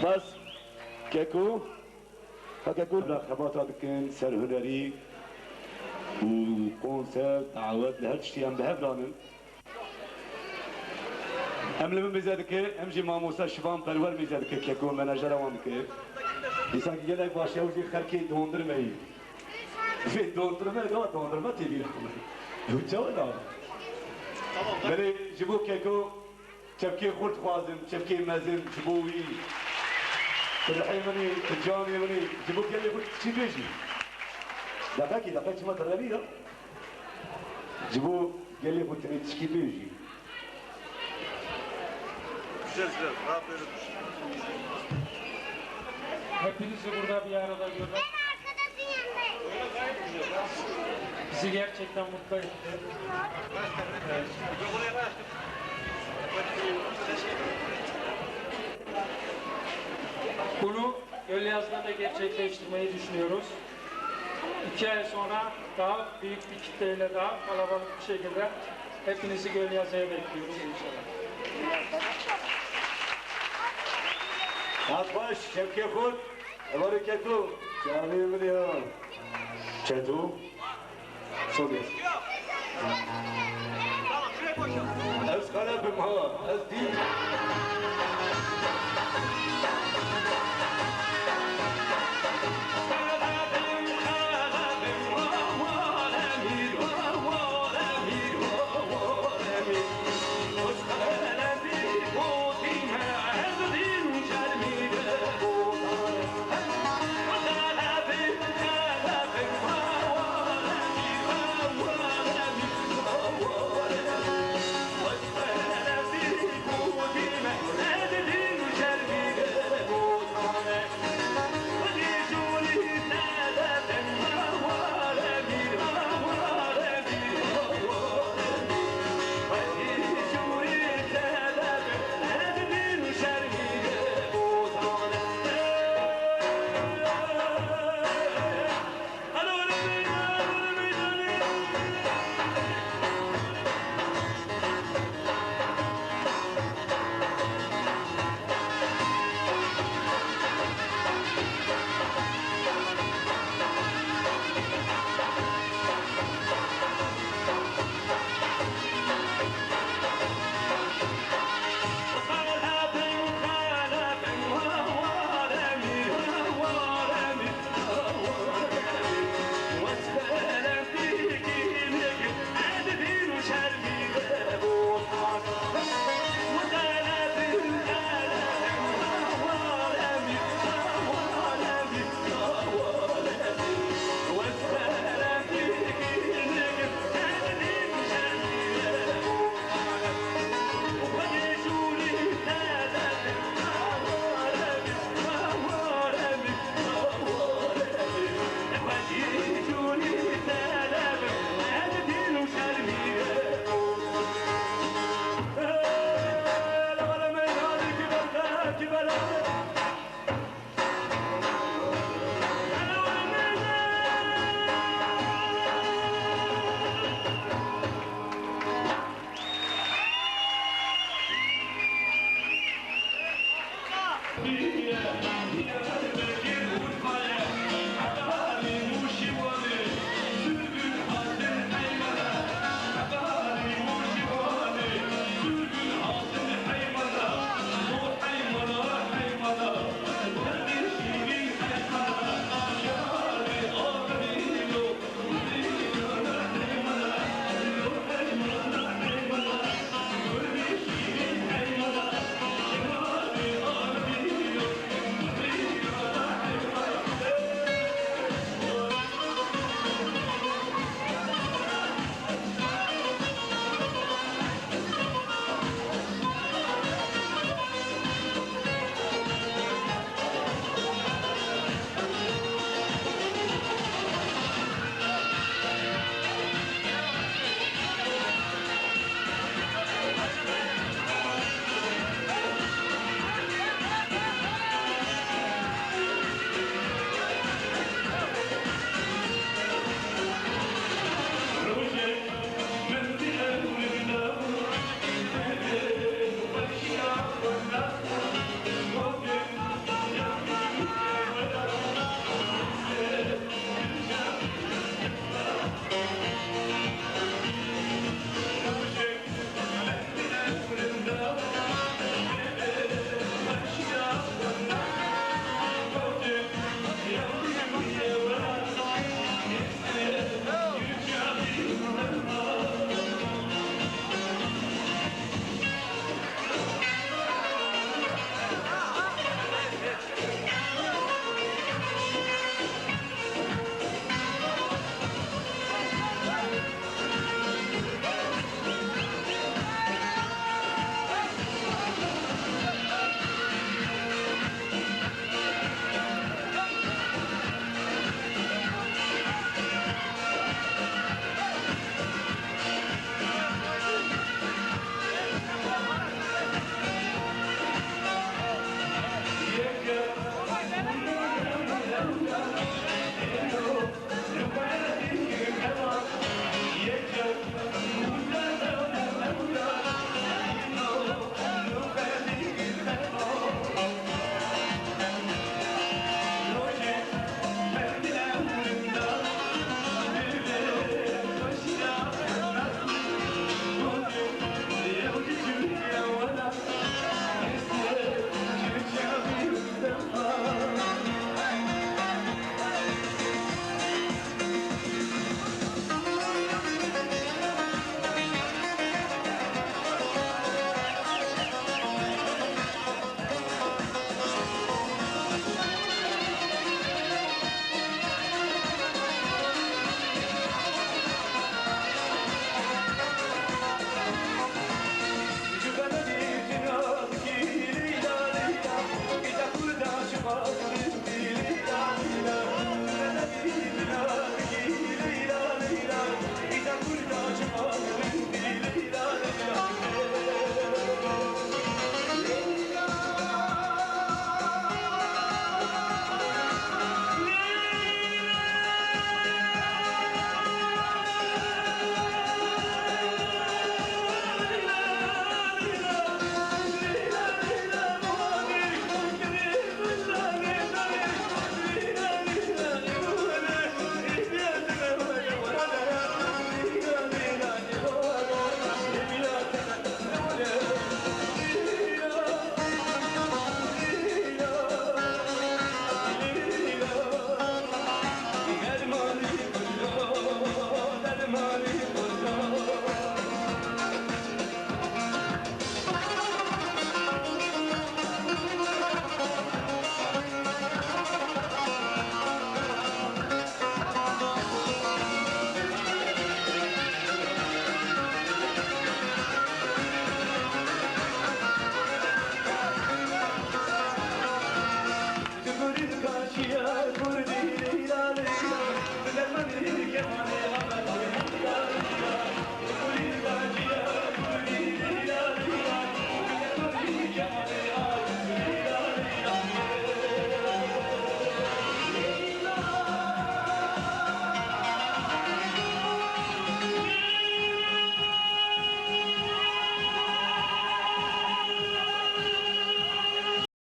بس كيكو فكيكو خبطات كان سر هنري وكونسرت دعوات لهالشي ام بهبلانن ام لمن بزادك ام جي ماموسا شبان پرور بزادك كيكو مناجر وانك انسان کی گلای باشه اوزی خرکی دوندرمایی في دوندرمه لا دوندرمه تیبی رحمه جوانا بله جبو كيكو تبكي خورت خوازم تبكي مازن جبوي الحين مني الجاني مني جبوك يلي قلت شي بيجي دقاكي ما ترغبي لا جبوك يلي قلت لي تشكي بيجي Hepinizi burada bir arada görmek bizi gerçekten mutlu etti. Evet. Bunu Gölyazı'da da gerçekleştirmeyi düşünüyoruz. 2 ay sonra daha büyük bir kitleyle, daha kalabalık bir şekilde hepinizi Gölyazı'ya bekliyoruz inşallah. Akbaş, şevke khud, evari ketu, cami biliyor. Ketu, sobe. Ez kalabim ha, ez değil. Yeah.